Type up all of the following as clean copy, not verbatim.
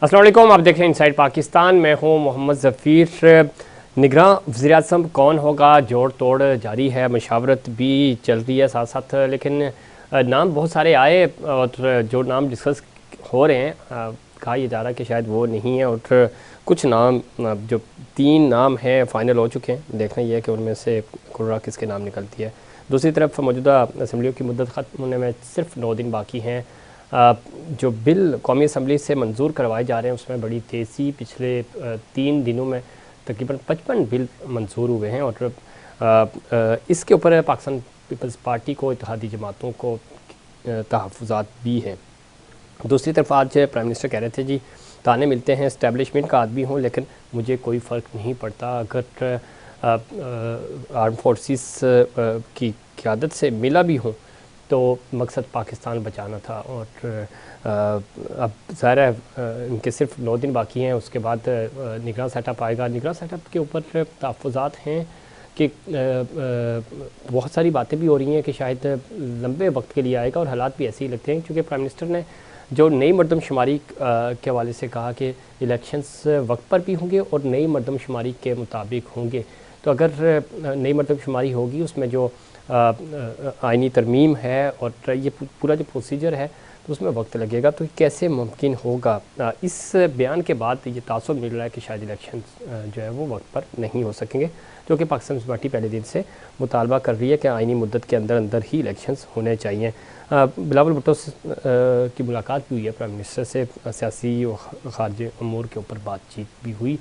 अस्सलाम वालेकुम, आप देख रहे हैं इनसाइड पाकिस्तान। मैं हूं मोहम्मद ज़फ़ीर। निगरां वज़ीर-ए-आज़म कौन होगा, जोड़ तोड़ जारी है, मशावरत भी चल रही है साथ साथ, लेकिन नाम बहुत सारे आए और जो नाम डिस्कस हो रहे हैं कहा यह जा रहा है कि शायद वो नहीं है, और कुछ नाम जो 3 नाम हैं फ़ाइनल हो चुके हैं। देखना यह है कि उनमें से कुर्रा किसके नाम निकलती है। दूसरी तरफ मौजूदा असम्बलियों की मुद्दत ख़त्म होने में सिर्फ 9 दिन बाकी हैं। जो बिल कौमी असम्बली से मंजूर करवाए जा रहे हैं उसमें बड़ी तेज़ी पिछले 3 दिनों में तकरीबन 55 बिल मंजूर हुए हैं, और इसके ऊपर पाकिस्तान पीपल्स पार्टी को, इत्तेहादी जमातों को तहफ़्फ़ुज़ात भी हैं। दूसरी तरफ आज प्राइम मिनिस्टर कह रहे थे जी ताने मिलते हैं, इस्टेब्लिशमेंट का आदमी हूँ लेकिन मुझे कोई फ़र्क नहीं पड़ता, अगर आर्म फोर्सेस की क़यादत से मिला भी हूँ तो मकसद पाकिस्तान बचाना था। और अब ज़ाहिर है इनके सिर्फ 9 दिन बाकी हैं, उसके बाद निगरान सेटअप आएगा। निगरान सेटअप के ऊपर तहफ़्फ़ुज़ात हैं कि बहुत सारी बातें भी हो रही हैं कि शायद लंबे वक्त के लिए आएगा, और हालात भी ऐसे ही लगते हैं क्योंकि प्राइम मिनिस्टर ने जो नई मरदमशुमारी के हवाले से कहा कि इलेक्शंस वक्त पर भी होंगे और नई मरदमशुमारी के मुताबिक होंगे। तो अगर नई मरदमशुमारी होगी उसमें जो आइनी तरमीम है और ये पूरा जो प्रोसीजर है तो उसमें वक्त लगेगा, तो कैसे मुमकिन होगा। इस बयान के बाद ये तासुर मिल रहा है कि शायद इलेक्शन जो है वो वक्त पर नहीं हो सकेंगे, जो कि पाकिस्तान पीपल्स पार्टी पहले दिन से मुतालबा कर रही है कि आइनी मुद्दत के अंदर अंदर ही इलेक्शंस होने चाहिए। बिलावल भुट्टो की मुलाकात भी हुई है प्राइम मिनिस्टर से, सियासी और खारजी अमूर के ऊपर बातचीत भी हुई।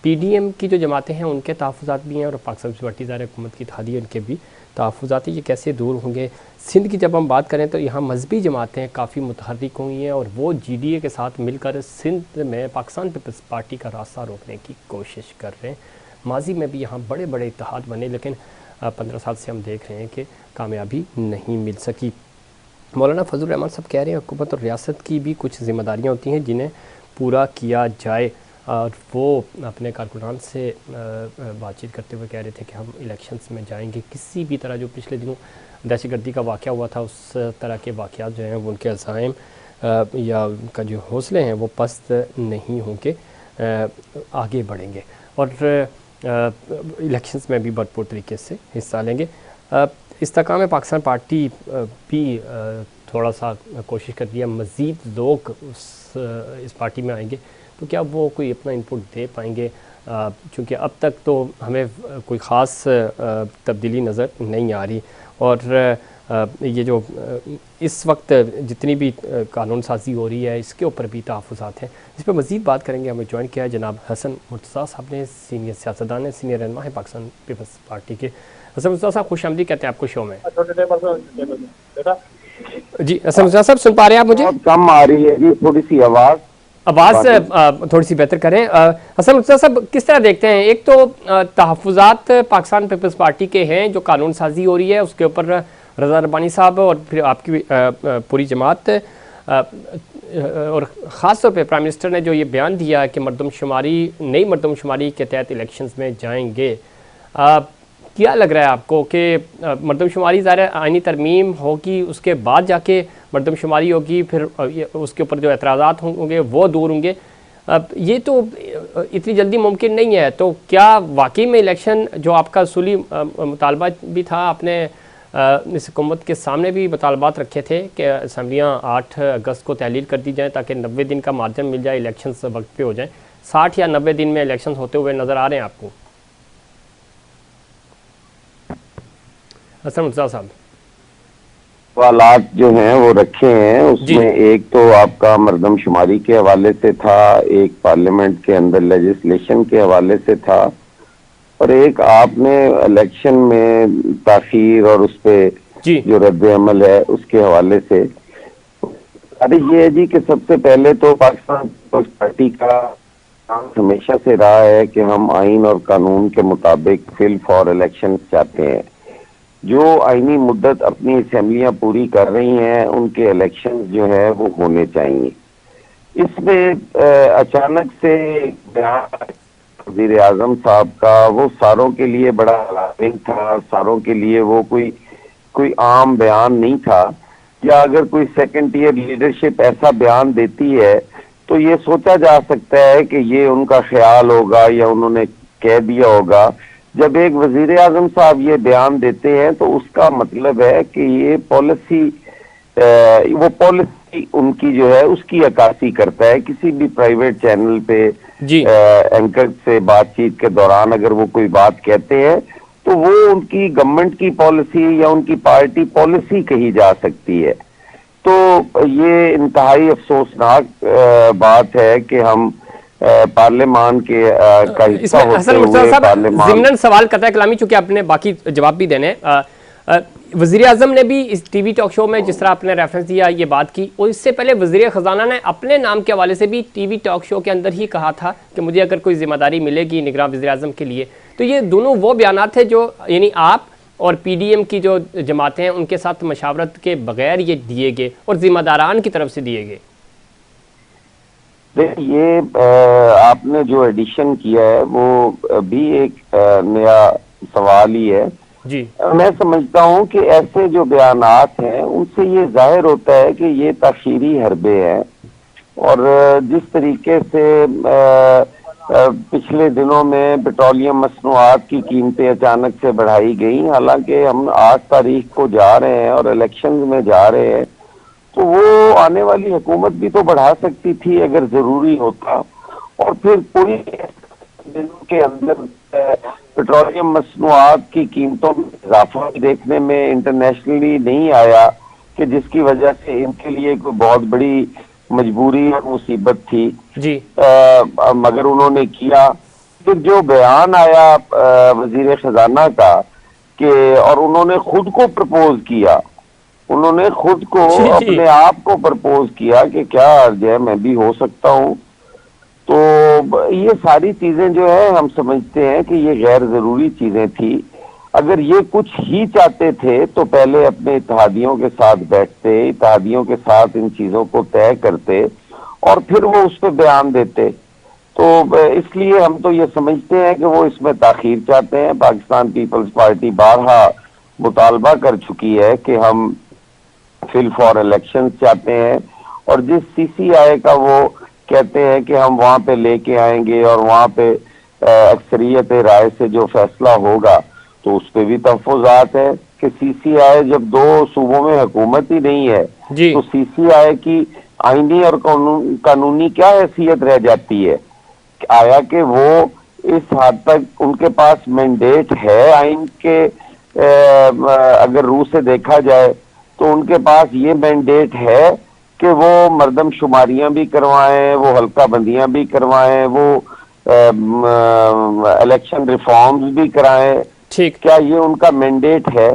PDM की जो जमातें हैं उनके तहफ़्फ़ुज़ात भी हैं, और पाकिस्तान पीपल्स पार्टी ज़ाहिर हुकूमत की इत्तेहादी उनके भी तहफ़्फ़ुज़ात हैं। ये कैसे दूर होंगे। सिंध की जब हम बात करें तो यहाँ मजहबी जमातें काफ़ी मुतहर्रिक हुई हैं, और वो GDA के साथ मिलकर सिंध में पाकिस्तान पीपल्स पार्टी का रास्ता रोकने की कोशिश कर रहे हैं। माजी में भी यहाँ बड़े बड़े इत्तेहाद बने, लेकिन 15 साल से हम देख रहे हैं कि कामयाबी नहीं मिल सकी। मौलाना फजल रहमान साहब कह रहे हैं हुकूमत और रियासत की भी कुछ ज़िम्मेदारियाँ होती हैं जिन्हें पूरा किया जाए, और वो अपने कारकुनान से बातचीत करते हुए कह रहे थे कि हम इलेक्शंस में जाएंगे किसी भी तरह। जो पिछले दिनों दहशतगर्दी का वाक़या हुआ था उस तरह के वाक़यात जो हैं वो उनके अज़ाइम या उनका जो हौसले हैं वो पस्त नहीं होंगे, आगे बढ़ेंगे और इलेक्शंस में भी भरपूर तरीके से हिस्सा लेंगे। इस्तेकाम में पाकिस्तान पार्टी भी थोड़ा सा कोशिश कर रही है, मज़ीद लोग इस पार्टी में आएंगे तो क्या वो कोई अपना इनपुट दे पाएंगे, क्योंकि अब तक तो हमें कोई ख़ास तब्दीली नज़र नहीं आ रही। और ये जो इस वक्त जितनी भी कानून साजी हो रही है इसके ऊपर भी तहफ़्फ़ुज़ात हैं। इस पर मज़ीद बात करेंगे। हमें ज्वाइन किया है जनाब हसन मुर्तज़ा साहब ने, सीनियर सियासतदान है, सीनियर रहनुमा है पाकिस्तान पीपल्स पार्टी के। हसन मुर्तज़ा साहब खुशामदीद कहते हैं आपको शो में। जी हसन मुर्तज़ा साहब सुन पा रहे हैं आप मुझे? कम आ रही है जी, थोड़ी सी आवाज़ थोड़ी सी बेहतर करें। हसन मुर्तज़ा साहब किस तरह देखते हैं, एक तो तहफ़्फ़ुज़ात पाकिस्तान पीपल्स पार्टी के हैं जो कानून साजी हो रही है उसके ऊपर रज़ा रब्बानी साहब और फिर आपकी पूरी जमात, और ख़ास तौर पे प्राइम मिनिस्टर ने जो ये बयान दिया कि मरदमशुमारी, नई मरदमशुमारी के तहत इलेक्शंस में जाएंगे, क्या लग रहा है आपको कि मरदमशुमारी ज़ाहिर आइनी तरमीम होगी उसके बाद जाके मरदमशुमारी होगी, फिर उसके ऊपर जो एतराज़ात होंगे वो दूर होंगे, ये तो इतनी जल्दी मुमकिन नहीं है। तो क्या वाकई में इलेक्शन जो आपका असूली मुतालबा भी था, आपने इस हुकूमत के सामने भी मुतालबात रखे थे कि असम्बलियाँ 8 अगस्त को तहलील कर दी जाएँ ताकि 90 दिन का मार्जिन मिल जाए, इलेक्शंस वक्त पे हो जाएँ, 60 या 90 दिन में इलेक्शन होते हुए नज़र आ रहे हैं आपको? हसन मुर्तज़ा साहब सवालात जो हैं वो रखे हैं, उसमें एक तो आपका मरदमशुमारी के हवाले से था, एक पार्लियामेंट के अंदर लेजिस्लेशन के हवाले से था, और एक आपने इलेक्शन में ताखीर और उस पर जो रद्द अमल है उसके हवाले से। अरे ये है जी कि सबसे पहले तो पाकिस्तान पीपल्स पार्टी का हमेशा से रहा है कि हम आइन और कानून के मुताबिक फिल फॉर इलेक्शन चाहते हैं। जो आइनी मुद्दत अपनी असेंबलियां पूरी कर रही हैं उनके इलेक्शन जो है वो होने चाहिए। इसमें अचानक से वज़ीर आज़म साहब का वो सारों के लिए बड़ा अलार्मिंग था, सारों के लिए वो कोई आम बयान नहीं था, या अगर कोई सेकंड ईयर लीडरशिप ऐसा बयान देती है तो ये सोचा जा सकता है कि ये उनका ख्याल होगा या उन्होंने कह दिया होगा। जब एक वजीर आजम साहब ये बयान देते हैं तो उसका मतलब है कि ये पॉलिसी, वो पॉलिसी उनकी जो है उसकी अक्कासी करता है। किसी भी प्राइवेट चैनल पे जी एंकर से बातचीत के दौरान अगर वो कोई बात कहते हैं तो वो उनकी गवर्नमेंट की पॉलिसी या उनकी पार्टी पॉलिसी कही जा सकती है। तो ये इंतहाई अफसोसनाक बात है कि हम पार्लियामान के का हिस्सा इसमें होते हसन हुए मुर्तज़ा साहब पार्लियामान। ज़िमनन सवाल कतई कलामी, चूंकि आपने बाकी जवाब भी देने वज़ीर आज़म ने भी इस टीवी टॉक शो में जिस तरह आपने रेफरेंस दिया ये बात की, और इससे पहले वज़ीर ख़जाना ने अपने नाम के हवाले से भी टीवी टॉक शो के अंदर ही कहा था कि मुझे अगर कोई जिम्मेदारी मिलेगी निगरान वज़ीर आज़म के लिए, तो ये दोनों वो बयान थे जो यानी आप और PDM की जो जमातें हैं उनके साथ मशावरत के बगैर ये दिए गए और जिम्मेदारान की तरफ से दिए गए। ये आपने जो एडिशन किया है वो भी एक नया सवाल ही है जी मैं समझता हूं कि ऐसे जो बयानात हैं उनसे ये जाहिर होता है कि ये ताशीरी हरबे हैं। और जिस तरीके से पिछले दिनों में पेट्रोलियम मसनूआत की कीमतें अचानक से बढ़ाई गई, हालांकि हम 8 तारीख को जा रहे हैं और इलेक्शन में जा रहे हैं, तो वो आने वाली हुकूमत भी तो बढ़ा सकती थी अगर जरूरी होता। और फिर कोई दिनों के अंदर पेट्रोलियम मसनूआत की कीमतों में इजाफा देखने में इंटरनेशनली नहीं आया कि जिसकी वजह से इनके लिए कोई बहुत बड़ी मजबूरी और मुसीबत थी जी मगर उन्होंने किया। फिर जो बयान आया वजीर खजाना का कि और उन्होंने खुद को प्रपोज किया, उन्होंने खुद को जी अपने आप को प्रपोज किया कि क्या अर्ज है, मैं भी हो सकता हूं। तो ये सारी चीजें जो है हम समझते हैं कि ये गैर जरूरी चीजें थी। अगर ये कुछ ही चाहते थे तो पहले अपने इत्तेहादियों के साथ बैठते, इत्तेहादियों के साथ इन चीजों को तय करते और फिर वो उस पर बयान देते। तो इसलिए हम तो ये समझते हैं कि वो इसमें ताखीर चाहते हैं। पाकिस्तान पीपल्स पार्टी बारहा मुतालबा कर चुकी है कि हम फिल फॉर इलेक्शन चाहते हैं, और जिस CCI का वो कहते हैं कि हम वहां पे लेके आएंगे और वहां पे अक्सरियत राय से जो फैसला होगा तो उस पर भी तहफ़्फ़ुज़ात है कि CCI जब 2 सूबों में हुकूमत ही नहीं है जी तो CCI की आईनी और कानूनी क्या हैसियत रह जाती है। आया कि वो इस हद तक उनके पास मैंडेट है आइन के, अगर रूह से देखा जाए तो उनके पास ये मैंडेट है कि वो मर्दमशुमारियां भी करवाएं, वो हल्का बंदियां भी करवाएं, वो इलेक्शन रिफॉर्म्स भी कराएं। ठीक क्या ये उनका मैंडेट है?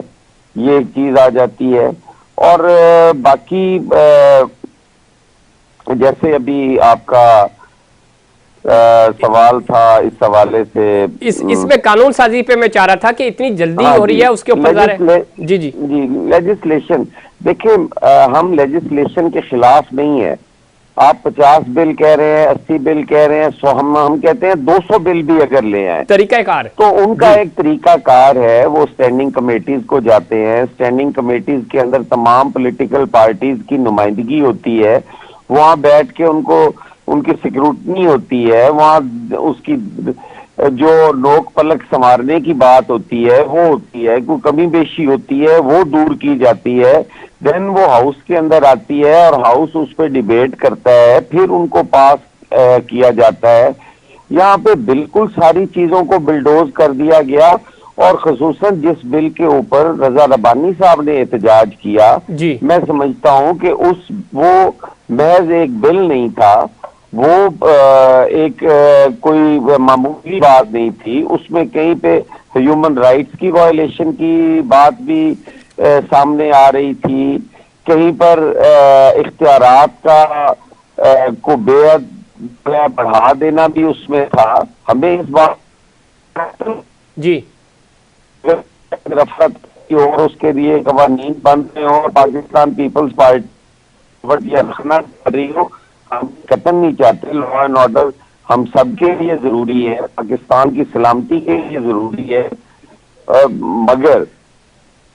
ये एक चीज आ जाती है। और बाकी जैसे अभी आपका सवाल था इस हवाले से, इसमें कानून साजी पे मैं चाह रहा था कि इतनी जल्दी हाँ हो रही जी, है उसके ऊपर जी जी जी लेजिस्लेशन देखिए, हम लेजिस्लेशन के खिलाफ नहीं है। आप 50 बिल कह रहे हैं, 80 बिल कह रहे हैं, 100 हम कहते हैं 200 बिल भी अगर ले आए तरीकाकार तो उनका एक तरीकाकार है। वो स्टैंडिंग कमेटीज को जाते हैं, स्टैंडिंग कमेटीज के अंदर तमाम पॉलिटिकल पार्टीज की नुमाइंदगी होती है, वहां बैठ के उनको उनकी सिक्रूटनी होती है, वहां उसकी जो नोक पलक संवारने की बात होती है वो होती है, कोई कमी बेशी होती है वो दूर की जाती है। देन वो हाउस के अंदर आती है और हाउस उस पर डिबेट करता है, फिर उनको पास किया जाता है। यहाँ पे बिल्कुल सारी चीजों को बिल्डोज कर दिया गया। और खसूसन जिस बिल के ऊपर रजा रब्बानी साहब ने एहतजाज किया, जी मैं समझता हूं कि वो महज एक बिल नहीं था, वो एक कोई मामूली बात नहीं थी। उसमें कहीं पे ह्यूमन राइट्स की वायलेशन की बात भी सामने आ रही थी, कहीं पर इख्तियारात का को बेहद बढ़ा देना भी उसमें था। हमें इस बात जी रफत की और उसके लिए कवानीन बन रहे हो और पाकिस्तान पीपल्स पार्टी रखना कर रही हो, हम कतन नहीं चाहते। लॉ एंड ऑर्डर हम सबके लिए जरूरी है, पाकिस्तान की सलामती के लिए जरूरी है, मगर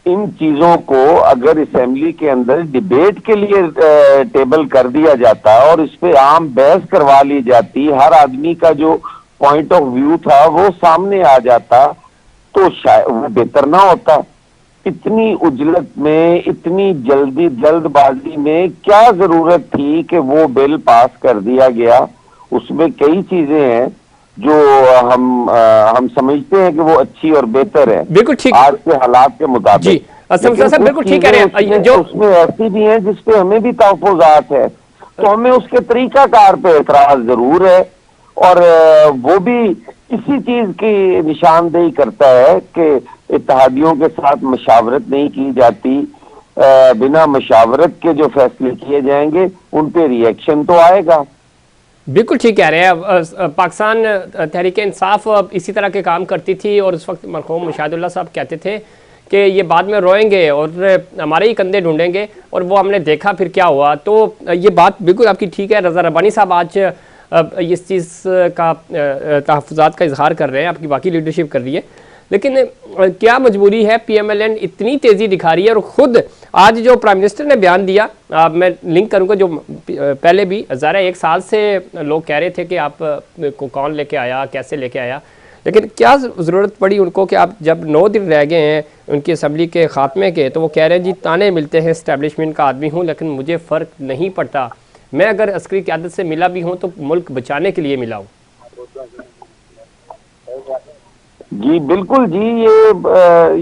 इन चीजों को अगर असेंबली के अंदर डिबेट के लिए टेबल कर दिया जाता और इस पे आम बहस करवा ली जाती, हर आदमी का जो पॉइंट ऑफ व्यू था वो सामने आ जाता, तो शायद वो बेहतर ना होता। इतनी उजलत में, इतनी जल्दबाजी में क्या जरूरत थी कि वो बिल पास कर दिया गया। उसमें कई चीजें हैं जो हम समझते हैं कि वो अच्छी और बेहतर है बिल्कुल ठीक आज के हालात के मुताबिक। जी, साहब बिल्कुल ठीक कह रहे हैं। जो उसमें ऐसी भी हैं जिसपे हमें भी तहफ़्फ़ुज़ात है, तो हमें उसके तरीकाकार पे एतराज जरूर है। और वो भी इसी चीज की निशानदेही करता है कि इत्तेहादियों के साथ मशावरत नहीं की जाती, बिना मशावरत के जो फैसले किए जाएंगे उन पे रिएक्शन तो आएगा। बिल्कुल ठीक कह रहे हैं। पाकिस्तान तहरीक इंसाफ इसी तरह के काम करती थी और उस वक्त मरहूम मुशाहिदुल्लाह साहब कहते थे कि ये बाद में रोएंगे और हमारे ही कंधे ढूंढेंगे, और वो हमने देखा फिर क्या हुआ। तो ये बात बिल्कुल आपकी ठीक है। रज़ा रब्बानी साहब आज इस चीज़ का तहफ़्फ़ुज़ात का इजहार कर रहे हैं, आपकी बाकी लीडरशिप कर रही है, लेकिन क्या मजबूरी है? PMLN इतनी तेज़ी दिखा रही है और ख़ुद आज जो प्राइम मिनिस्टर ने बयान दिया, मैं लिंक करूंगा, जो पहले भी ज़रा 1 साल से लोग कह रहे थे कि आप को कौन लेके आया, कैसे लेके आया, लेकिन क्या ज़रूरत पड़ी उनको कि आप जब 9 दिन रह गए हैं उनकी असम्बली के ख़ात्मे के, तो वो कह रहे हैं जी ताने मिलते हैं, इस्टेब्लिशमेंट का आदमी हूँ लेकिन मुझे फ़र्क नहीं पड़ता, मैं अगर अस्करी क़यादत से मिला भी हूँ तो मुल्क बचाने के लिए मिला हूँ। जी बिल्कुल जी,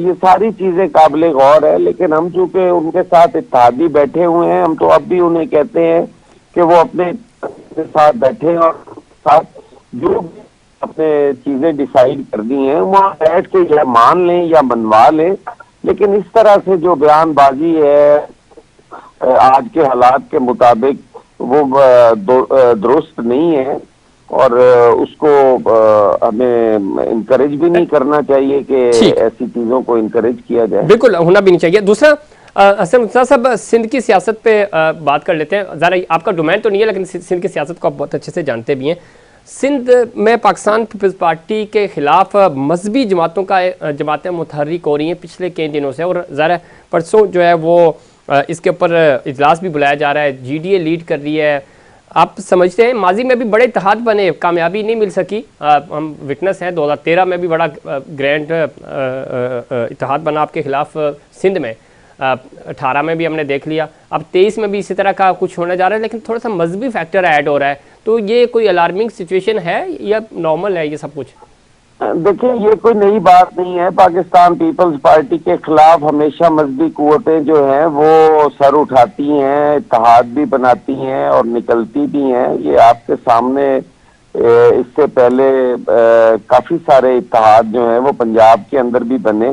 ये सारी चीजें काबिले गौर है, लेकिन हम चूंकि उनके साथ इत्तेहादी बैठे हुए हैं, हम तो अब भी उन्हें कहते हैं कि वो अपने साथ बैठे और साथ जो अपने चीजें डिसाइड कर दी हैं वहां बैठ के या मान लें या मनवा लें। लेकिन इस तरह से जो बयानबाजी है आज के हालात के मुताबिक वो दुरुस्त नहीं है, और उसको हमें इनकरेज भी नहीं करना चाहिए कि ऐसी चीजों को इनकरेज किया जाए। बिल्कुल होना भी नहीं चाहिए। दूसरा हसन साहब, सिंध की सियासत पे बात कर लेते हैं। ज़रा आपका डोमेन तो नहीं है लेकिन सिंध की सियासत को आप बहुत अच्छे से जानते भी हैं। सिंध में पाकिस्तान पीपल्स पार्टी के खिलाफ मजहबी जमातें मुतहर्रिक हो रही हैं पिछले कई दिनों से, और ज़रा परसों जो है वो इसके ऊपर इजलास भी बुलाया जा रहा है, GDA लीड कर रही है। आप समझते हैं माजी में भी बड़े इत्तेहाद बने, कामयाबी नहीं मिल सकी, हम विटनेस हैं 2013 में भी बड़ा ग्रैंड इत्तेहाद बना आपके खिलाफ सिंध में, 18 में भी हमने देख लिया, अब 23 में भी इसी तरह का कुछ होने जा रहा है, लेकिन थोड़ा सा मजहबी फैक्टर ऐड हो रहा है। तो ये कोई अलार्मिंग सिचुएशन है या नॉर्मल है ये सब कुछ? देखिए, ये कोई नई बात नहीं है। पाकिस्तान पीपल्स पार्टी के खिलाफ हमेशा मजहबी कुव्वतें जो हैं वो सर उठाती हैं, इत्तेहाद भी बनाती हैं और निकलती भी हैं। ये आपके सामने इससे पहले काफी सारे इत्तेहाद जो हैं वो पंजाब के अंदर भी बने।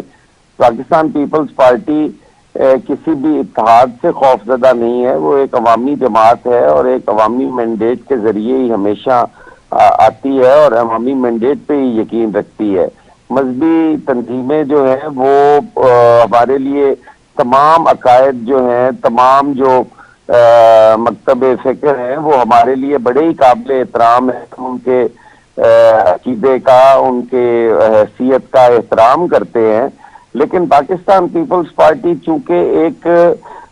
पाकिस्तान पीपल्स पार्टी किसी भी इत्तेहाद से खौफजदा नहीं है, वो एक अवामी जमात है और एक अवामी मैंडेट के जरिए ही हमेशा आती है और अवामी मैंडेट पे ही यकीन रखती है। मजहबी तंजीमें जो हैं वो हमारे लिए तमाम अकायद जो हैं, तमाम जो मकतब फ़िक्र हैं वो हमारे लिए बड़े ही काबिल एहतराम है। उनके अकीदे का, उनके हैसियत का एहतराम करते हैं। लेकिन पाकिस्तान पीपल्स पार्टी चूंकि एक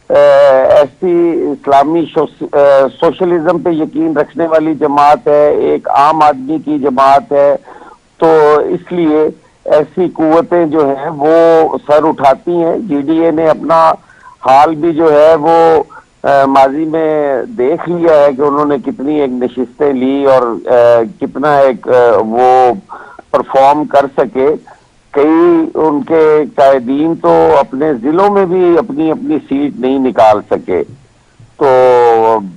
ऐसी इस्लामी सोशलिज्म पे यकीन रखने वाली जमात है, एक आम आदमी की जमात है, तो इसलिए ऐसी कुव्वतें जो हैं वो सर उठाती हैं। GDA ने अपना हाल भी जो है वो माजी में देख लिया है कि उन्होंने कितनी एक नशिस्तें ली और कितना एक वो परफॉर्म कर सके। कई उनके कायदीन तो अपने जिलों में भी अपनी अपनी सीट नहीं निकाल सके। तो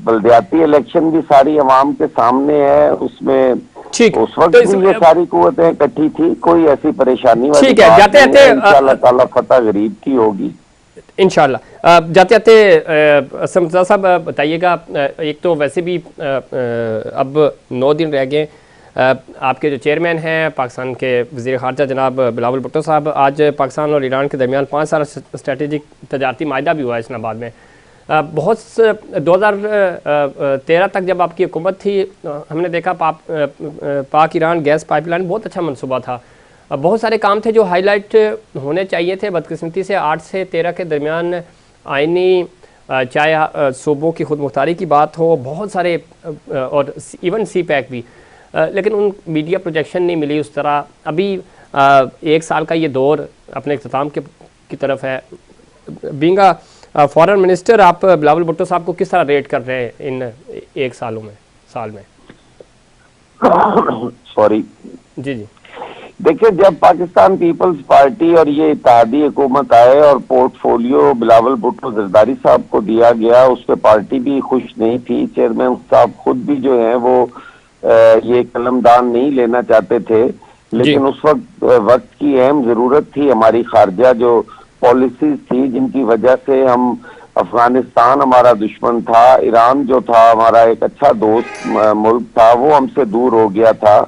बल्दियाती इलेक्शन भी सारी अवाम के सामने है, उसमें उस वक्त तो भी ये सारी कुव्वतें इकट्ठी थी, कोई ऐसी परेशानी वाली बात नहीं है। इंशाअल्लाह ताला फतह गरीब की होगी इंशाअल्लाह। जाते जाते समझा साहब बताइएगा, एक तो वैसे भी अब 9 दिन रह गए, आपके जो चेयरमैन हैं पाकिस्तान के वज़ीर ख़ारजा जनाब बिलावल भुट्टो साहब, आज पाकिस्तान और ईरान के दरमियान 5 साल स्ट्रेटेजिक तजारती माहिदा भी हुआ है इस्लामाबाद में। बहुत 2013 तक जब आपकी हुकूमत थी हमने देखा पाक ईरान गैस पाइपलाइन बहुत अच्छा मनसूबा था, बहुत सारे काम थे जो हाईलाइट होने चाहिए थे, बदकिस्मती से 8 से 13 के दरमियान आइनी चाहे सूबों की खुद मुख्तारी की बात हो, बहुत सारे और इवन सी पैक भी, लेकिन उन मीडिया प्रोजेक्शन नहीं मिली उस तरह। अभी 1 साल का ये दौर अपने इख्तिताम की तरफ है। बीइंग फॉरेन मिनिस्टर, आप बिलावल भुट्टो साहब को किस तरह रेट कर रहे हैं इन 1 साल में? सॉरी जी जी। देखिए, जब पाकिस्तान पीपल्स पार्टी और ये इत्तेहादी हुकूमत आए और पोर्टफोलियो बिलावल भुट्टो जरदारी साहब को दिया गया, उस पर पार्टी भी खुश नहीं थी। चेयरमैन साहब खुद भी जो है वो ये कलमदान नहीं लेना चाहते थे, लेकिन उस वक्त की अहम जरूरत थी। हमारी खारजा जो पॉलिसीज थी जिनकी वजह से हम, अफगानिस्तान हमारा दुश्मन था, ईरान जो था हमारा एक अच्छा दोस्त मुल्क था, वो हमसे दूर हो गया था।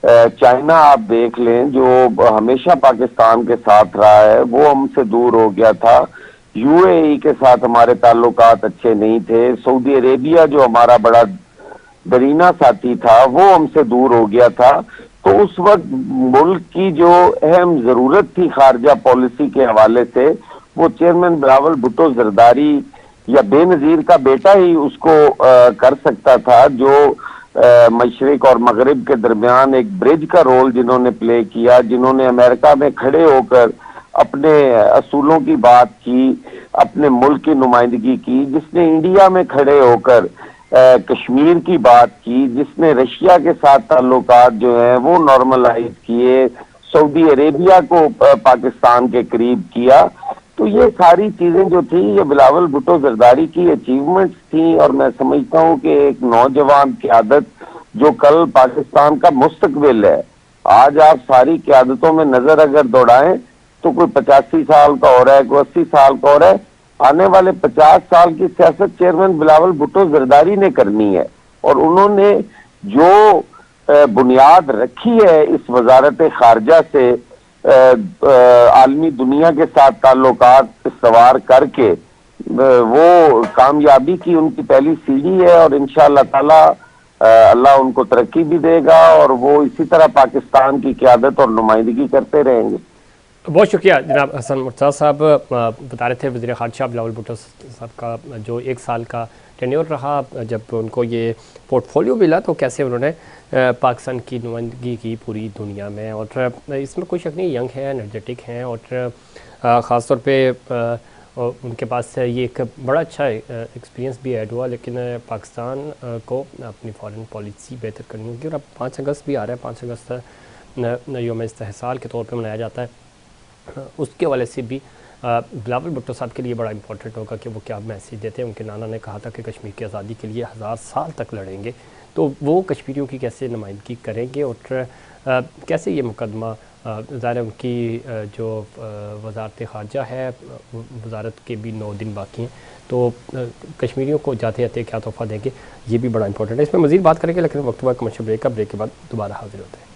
चाइना आप देख लें जो हमेशा पाकिस्तान के साथ रहा है, वो हमसे दूर हो गया था। यूएई के साथ हमारे ताल्लुकात अच्छे नहीं थे। सऊदी अरेबिया जो हमारा बड़ा दरीना साथी था, वो हमसे दूर हो गया था। तो उस वक्त मुल्क की जो अहम जरूरत थी खारजा पॉलिसी के हवाले से, वो चेयरमैन बिलावल भुट्टो जरदारी या बेनजीर का बेटा ही उसको कर सकता था, जो मशरिक और मगरिब के दरमियान एक ब्रिज का रोल जिन्होंने प्ले किया, जिन्होंने अमेरिका में खड़े होकर अपने असूलों की बात की, अपने मुल्क की नुमाइंदगी की, जिसने इंडिया में खड़े होकर कश्मीर की बात की, जिसने रशिया के साथ ताल्लुकात जो है वो नॉर्मलाइज किए, सऊदी अरेबिया को पाकिस्तान के करीब किया। तो ये सारी चीजें जो थी, ये बिलावल भुट्टो जरदारी की अचीवमेंट्स थी। और मैं समझता हूँ कि एक नौजवान क़यादत जो कल पाकिस्तान का मुस्तकबिल है, आज आप सारी क़यादतों में नजर अगर दौड़ाएं तो कोई 85 साल का हो रहा है, कोई 80 साल का हो रहा है। आने वाले 50 साल की सियासत चेयरमैन बिलावल भुट्टो जरदारी ने करनी है, और उन्होंने जो बुनियाद रखी है इस वजारत खारजा से आलमी दुनिया के साथ ताल्लुकात सवार करके, वो कामयाबी की उनकी पहली सीढ़ी है। और इंशाअल्लाह ताला अल्लाह उनको तरक्की भी देगा और वो इसी तरह पाकिस्तान की क़यादत और नुमाइंदगी करते रहेंगे। बहुत शुक्रिया जनाब हसन मुर्तज़ा साहब। बता रहे थे वज़ीर ख़ारजा बिलावल भुट्टो साहब का जो 1 साल का टेन्योर रहा, जब उनको ये पोर्टफोलियो मिला तो कैसे उन्होंने पाकिस्तान की नुमाइंदगी की पूरी दुनिया में। और इसमें कोई शक नहीं, यंग है, एनर्जेटिक हैं, और ख़ास तौर पे उनके पास ये एक बड़ा अच्छा एक्सपीरियंस भी ऐड हुआ। लेकिन पाकिस्तान को अपनी फॉरेन पॉलिसी बेहतर करनी होगी। और अब 5 अगस्त भी आ रहा है, 5 अगस्त यौम इस्तेहसाल के तौर पर मनाया जाता है। उसके हवाले से भी बिलावल भुट्टो साहब के लिए बड़ा इंपॉर्टेंट होगा कि वो क्या मैसेज देते हैं। उनके नाना ने कहा था कि कश्मीर की आज़ादी के लिए 1000 साल तक लड़ेंगे, तो वो कश्मीरियों की कैसे नुमाइंदगी करेंगे और कैसे ये मुकदमा, ज़ाहिर है उनकी जो वजारत ख़ारजा है, वजारत के भी 9 दिन बाकी हैं, तो कश्मीरियों को जाते जाते क्या तोहफ़ा देंगे, ये भी बड़ा इंपॉर्टेंट है। इसमें मज़ीद बात करेंगे, लेकिन वक्त कमर्शियल ब्रेक के बाद दोबारा हाजिर होते हैं।